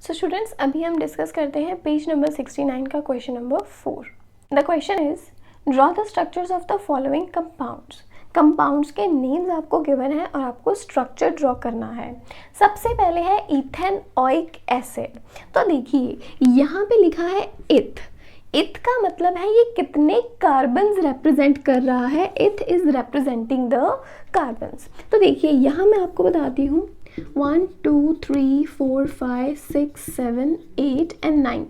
So students, अभी हम discuss करते हैं पेज नंबर 69 का question number 4. The question is draw the structures of the following compounds. Compounds के नेम्स आपको गिवन है और आपको स्ट्रक्चर ड्रॉ करना है. सबसे पहले है इथेनॉइक एसिड. तो देखिए यहाँ पे लिखा है इथ. इथ का मतलब है ये कितने कार्बन्स रिप्रेजेंट कर रहा है. इथ इज रिप्रेजेंटिंग द कार्बन्स. तो देखिए यहाँ मैं आपको बताती हूँ 1 2 3 4 5 6 7 8 एंड 9.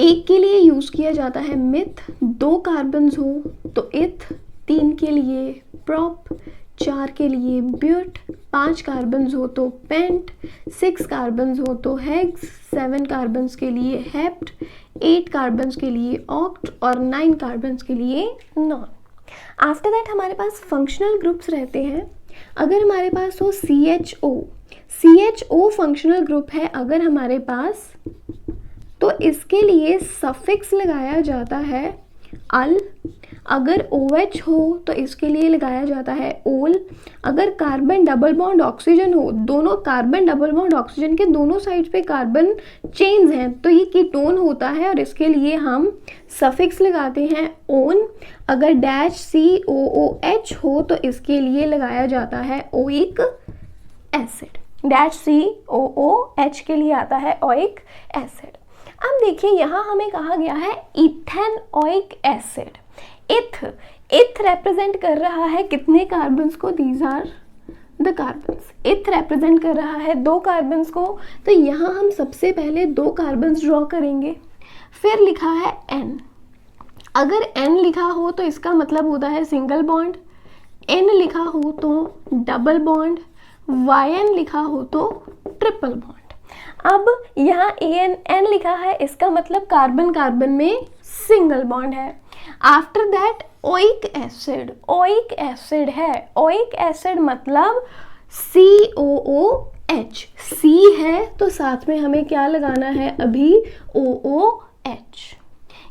एक के लिए यूज किया जाता है मिथ. 2 कार्बन्स हो तो इथ. 3 के लिए प्रॉप. 4 के लिए ब्यूट. 5 कार्बन्स हो तो पेंट. 6 कार्बन्स हो तो हेक्स. 7 कार्बन्स के लिए हेप्ट. 8 कार्बन्स के लिए ऑक्ट और 9 कार्बन्स के लिए नॉन. आफ्टर दैट हमारे पास फंक्शनल ग्रुप्स रहते हैं. अगर हमारे पास हो CHO फंक्शनल ग्रुप है अगर हमारे पास, तो इसके लिए सफिक्स लगाया जाता है अल. अगर OH हो तो इसके लिए लगाया जाता है ओल. अगर कार्बन डबल बॉन्ड ऑक्सीजन हो, दोनों कार्बन डबल बॉन्ड ऑक्सीजन के दोनों साइड पे कार्बन चेन्स हैं, तो ये कीटोन होता है और इसके लिए हम सफिक्स लगाते हैं ओन. अगर -COOH हो तो इसके लिए लगाया जाता है ओइक एसिड. -COOH के लिए आता है ओइक एसिड. अब देखिए यहाँ हमें कहा गया है इथेनॉइक एसिड. इथ रेप्रेजेंट कर रहा है कितने कार्बन्स को. These are the carbons. Eth represent कर रहा है 2 कार्बन्स को. तो यहाँ हम सबसे पहले 2 कार्बन्स ड्रॉ करेंगे. फिर लिखा है N. अगर N लिखा हो तो इसका मतलब होता है सिंगल बॉन्ड. N लिखा हो तो डबल बॉन्ड. YN लिखा हो तो ट्रिपल बॉन्ड. अब यहाँ AN लिखा है, इसका मतलब कार्बन कार्बन में सिंगल बॉन्ड है. After that oic acid. Oic acid है. ओइक एसिड मतलब COOH. C है तो साथ में हमें क्या लगाना है अभी, OOH.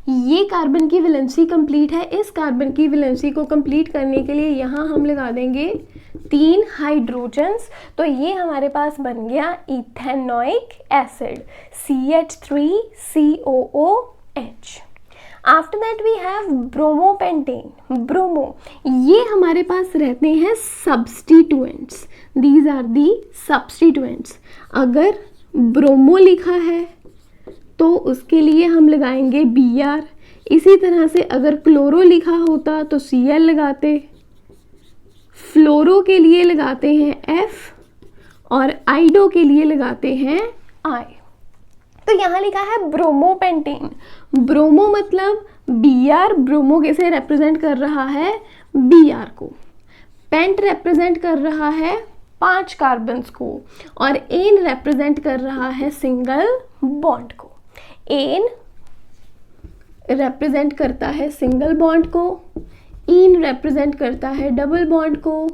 ये कार्बन की वैलेंसी कंप्लीट है. इस कार्बन की वैलेंसी को कंप्लीट करने के लिए यहाँ हम लगा देंगे 3 हाइड्रोजन्स. तो ये हमारे पास बन गया ethanoic acid CH3COOH. After that we have bromopentane. Bromo, ये हमारे पास रहते हैं substituents. These are the substituents. अगर ब्रोमो लिखा है तो उसके लिए हम लगाएंगे Br. इसी तरह से अगर क्लोरो लिखा होता तो Cl लगाते. फ्लोरो के लिए लगाते हैं F और आइडो के लिए लगाते हैं I. तो यहाँ लिखा है ब्रोमोपेंटेन. ब्रोमो मतलब Br. ब्रोमो कैसे रिप्रेजेंट कर रहा है Br को. पेंट रिप्रेजेंट कर रहा है 5 कार्बन्स को और एन रिप्रेजेंट कर रहा है सिंगल बॉन्ड को. एन रिप्रेजेंट करता है सिंगल बॉन्ड को. इन रिप्रेजेंट करता है डबल बॉन्ड को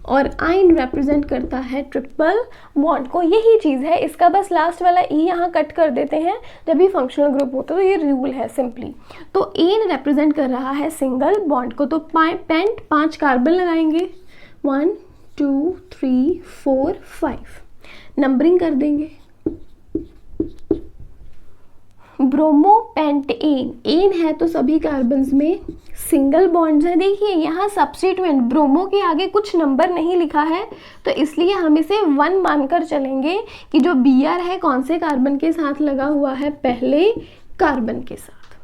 और आइन रिप्रेजेंट करता है ट्रिपल बॉन्ड को. यही चीज़ है. इसका बस लास्ट वाला ई यहाँ कट कर देते हैं जब भी फंक्शनल ग्रुप होता है. तो ये रूल है सिंपली. तो एन रिप्रेजेंट कर रहा है सिंगल बॉन्ड को. तो पेंट 5 कार्बन लगाएंगे. 1 2 3 4 5 नंबरिंग कर देंगे. ब्रोमोपेंटेन. एन है तो सभी कार्बन्स में सिंगल बॉन्ड्स हैं. देखिए यहाँ सब्स्टिट्यूएंट ब्रोमो के आगे कुछ नंबर नहीं लिखा है तो इसलिए हम इसे 1 मानकर चलेंगे कि जो Br है कौन से कार्बन के साथ लगा हुआ है, पहले कार्बन के साथ.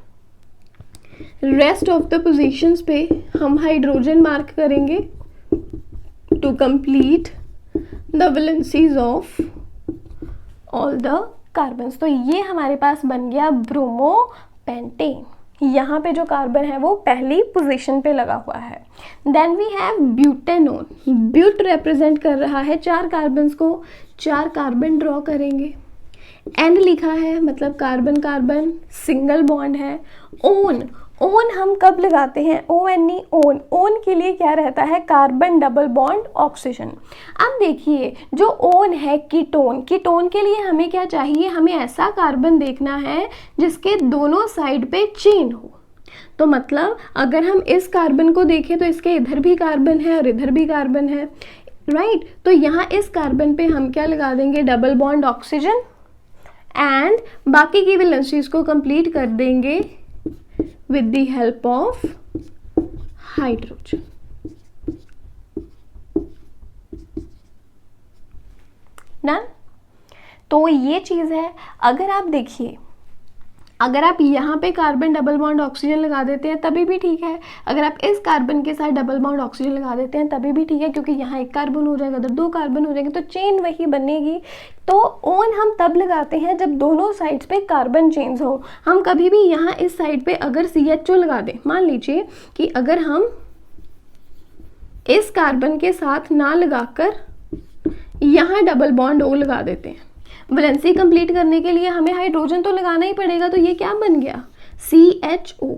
रेस्ट ऑफ द पोजीशंस पे हम हाइड्रोजन मार्क करेंगे to complete the valencies of all the carbons. तो ये हमारे पास बन गया ब्रोमोपेंटेन. यहाँ पे जो कार्बन है वो पहली पोजीशन पे लगा हुआ है. Then we have butanone. But represent कर रहा है 4 कार्बन्स को. 4 कार्बन ड्रॉ करेंगे. N लिखा है मतलब कार्बन कार्बन सिंगल बॉन्ड है. ओन. ओन हम कब लगाते हैं, ONE ओन. ओन के लिए क्या रहता है, कार्बन डबल बॉन्ड ऑक्सीजन. अब देखिए जो ओन है कीटोन. कीटोन के लिए हमें क्या चाहिए, हमें ऐसा कार्बन देखना है जिसके दोनों साइड पे चेन हो. तो मतलब अगर हम इस कार्बन को देखें तो इसके इधर भी कार्बन है और इधर भी कार्बन है. राइट। तो यहाँ इस कार्बन पे हम क्या लगा देंगे, डबल बॉन्ड ऑक्सीजन, एंड बाकी की वैलेंसीज को कंप्लीट कर देंगे with the help of hydrogen. Done. तो ये चीज है। अगर आप देखिए, अगर आप यहाँ पे कार्बन डबल बॉन्ड ऑक्सीजन लगा देते हैं तभी भी ठीक है, अगर आप इस कार्बन के साथ डबल बॉन्ड ऑक्सीजन लगा देते हैं तभी भी ठीक है, क्योंकि यहाँ एक कार्बन हो जाएगा, उधर 2 कार्बन हो जाएंगे, तो चेन वही बनेगी। तो ओन हम तब लगाते हैं जब दोनों साइड्स पे कार्बन चेन्स हो। हम कभी भी यहाँ इस साइड पे अगर CHO लगा दें, मान लीजिए कि अगर हम इस कार्बन के साथ ना लगाकर यहाँ डबल बॉन्ड O लगा देते हैं, वैलेंसी कंप्लीट करने के लिए हमें हाइड्रोजन तो लगाना ही पड़ेगा। तो ये क्या बन गया, CHO।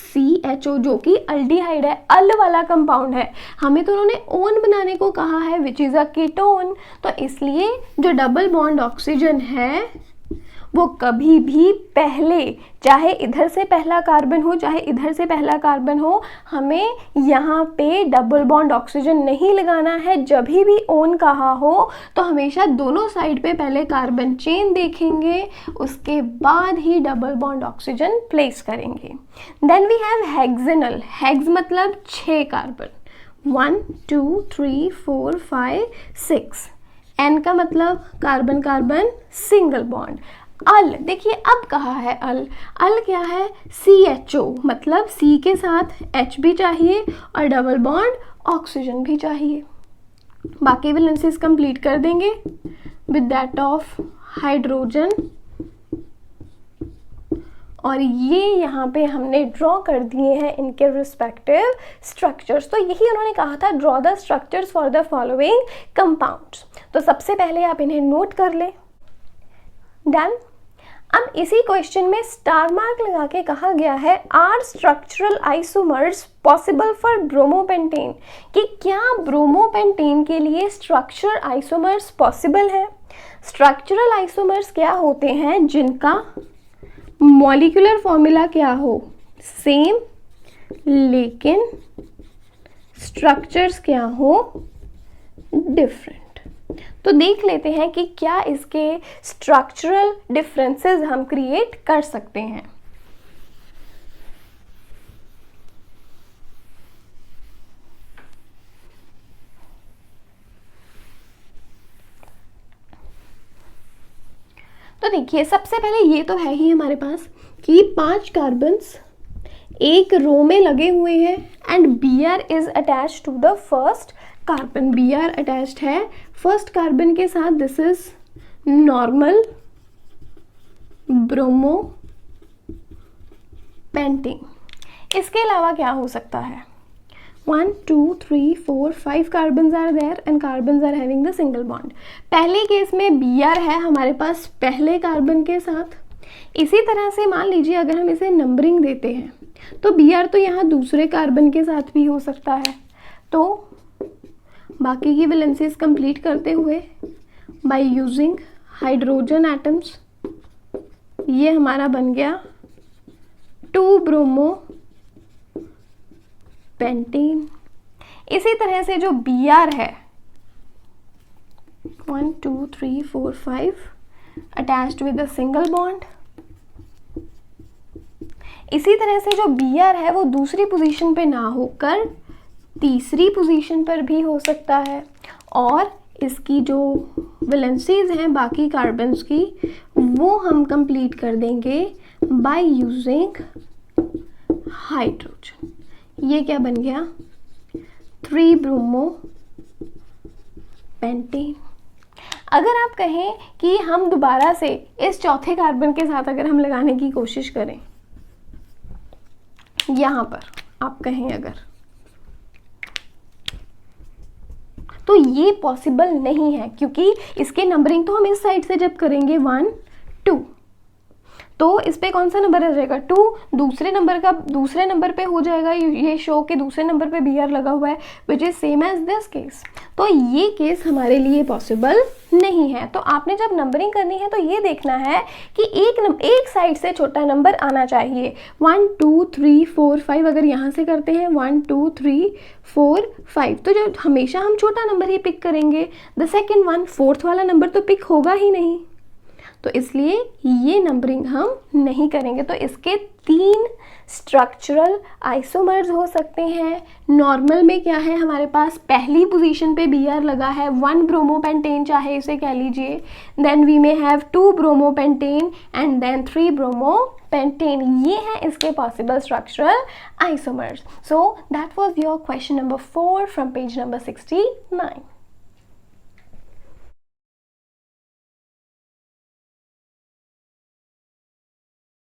CHO जो कि अल्डिहाइड है, अल वाला कंपाउंड है। हमें तो उन्होंने ओन बनाने को कहा है, विच इज अ कीटोन। तो इसलिए जो डबल बॉन्ड ऑक्सीजन है वो कभी भी पहले, चाहे इधर से पहला कार्बन हो चाहे इधर से पहला कार्बन हो, हमें यहाँ पे डबल बॉन्ड ऑक्सीजन नहीं लगाना है। जब भी ओन कहा हो तो हमेशा दोनों साइड पे पहले कार्बन चेन देखेंगे, उसके बाद ही डबल बॉन्ड ऑक्सीजन प्लेस करेंगे। Then we have hexanal. Hex मतलब 6 कार्बन, 1 2 3 4 5 6। एन का मतलब कार्बन कार्बन सिंगल बॉन्ड। अल, देखिए अब कहा है अल। अल क्या है, CHO मतलब C के साथ H भी चाहिए और डबल बॉन्ड ऑक्सीजन भी चाहिए। बाकी वैलेंसीज कंप्लीट कर देंगे विद दैट ऑफ हाइड्रोजन। और ये यहाँ पे हमने ड्रॉ कर दिए हैं इनके रिस्पेक्टिव स्ट्रक्चर्स। तो यही उन्होंने कहा था, draw the structures for the following compounds. तो सबसे पहले आप इन्हें नोट कर लें। डन। अब इसी क्वेश्चन में स्टार मार्क लगा के कहा गया है, are structural isomers possible for bromopentane, कि क्या ब्रोमोपेंटेन के लिए स्ट्रक्चरल आइसोमर्स पॉसिबल है। स्ट्रक्चरल आइसोमर्स क्या होते हैं, जिनका मॉलिक्यूलर फॉर्मूला क्या हो, सेम, लेकिन स्ट्रक्चर्स क्या हो, डिफरेंट। तो देख लेते हैं कि क्या इसके स्ट्रक्चरल डिफरेंसेस हम क्रिएट कर सकते हैं। तो देखिए, सबसे पहले ये तो है ही हमारे पास कि 5 कार्बन्स एक रो में लगे हुए हैं and Br is attached to the first carbon. Br attached है फर्स्ट कार्बन के साथ। This is normal bromo pentane. इसके अलावा क्या हो सकता है, 1 2 3 4 5 carbons are there and carbons are having the single bond. पहले केस में Br है हमारे पास पहले कार्बन के साथ। इसी तरह से मान लीजिए अगर हम इसे नंबरिंग देते हैं तो Br तो यहाँ दूसरे कार्बन के साथ भी हो सकता है। तो बाकी की वैलेंसीज कंप्लीट करते हुए बाय यूजिंग हाइड्रोजन एटम्स, ये हमारा बन गया 2 ब्रोमो पेंटेन। इसी तरह से जो Br है 1 2 3 4 5 attached with a single bond. इसी तरह से जो Br है वो दूसरी पोजीशन पे ना होकर तीसरी पोजीशन पर भी हो सकता है, और इसकी जो वैलेंसीज हैं बाकी कार्बन्स की वो हम कंप्लीट कर देंगे बाय यूजिंग हाइड्रोजन। ये क्या बन गया, 3 ब्रोमो पेंटेन। अगर आप कहें कि हम दोबारा से इस चौथे कार्बन के साथ अगर हम लगाने की कोशिश करें, यहाँ पर आप कहें अगर, तो ये पॉसिबल नहीं है, क्योंकि इसके नंबरिंग तो हम इस साइड से जब करेंगे 1 2, तो इस पे कौन सा नंबर आ जाएगा 2, दूसरे नंबर पे हो जाएगा ये शो के दूसरे नंबर पे Br लगा हुआ है, which is same as this case. तो ये केस हमारे लिए पॉसिबल नहीं है। तो आपने जब नंबरिंग करनी है तो ये देखना है कि एक साइड से छोटा नंबर आना चाहिए। 1 2 3 4 5 अगर यहाँ से करते हैं 1 2 3 4 5, तो जो हमेशा हम छोटा नंबर ही पिक करेंगे। द सेकेंड वन, फोर्थ वाला नंबर तो पिक होगा ही नहीं, तो इसलिए ये नंबरिंग हम नहीं करेंगे। तो इसके 3 स्ट्रक्चरल आइसोमर्स हो सकते हैं। नॉर्मल में क्या है हमारे पास, पहली पोजीशन पे Br लगा है, 1 ब्रोमोपेंटेन चाहे इसे कह लीजिए, then we may have 2 bromopentane and then 3 bromopentane. ये है इसके possible structural isomers. So that was your question number 4 from page number 69।